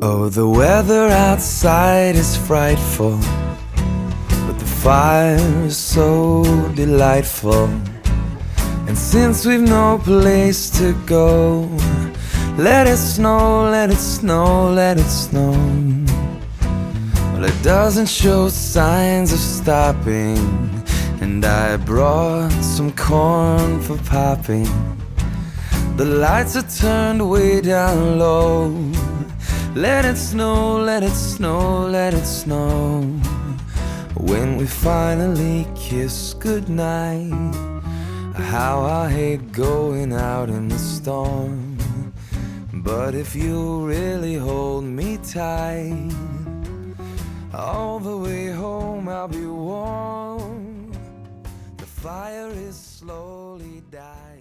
Oh, the weather outside is frightful, but the fire is so delightful. And since we've no place to go, let it snow, let it snow, let it snow. Well, it doesn't show signs of stopping, and I brought some corn for popping. The lights are turned way down low. Let it snow, let it snow, let it snow. When we finally kiss goodnight, how I hate going out in the storm. But if you really hold me tight, all the way home I'll be warm. The fire is slowly dying.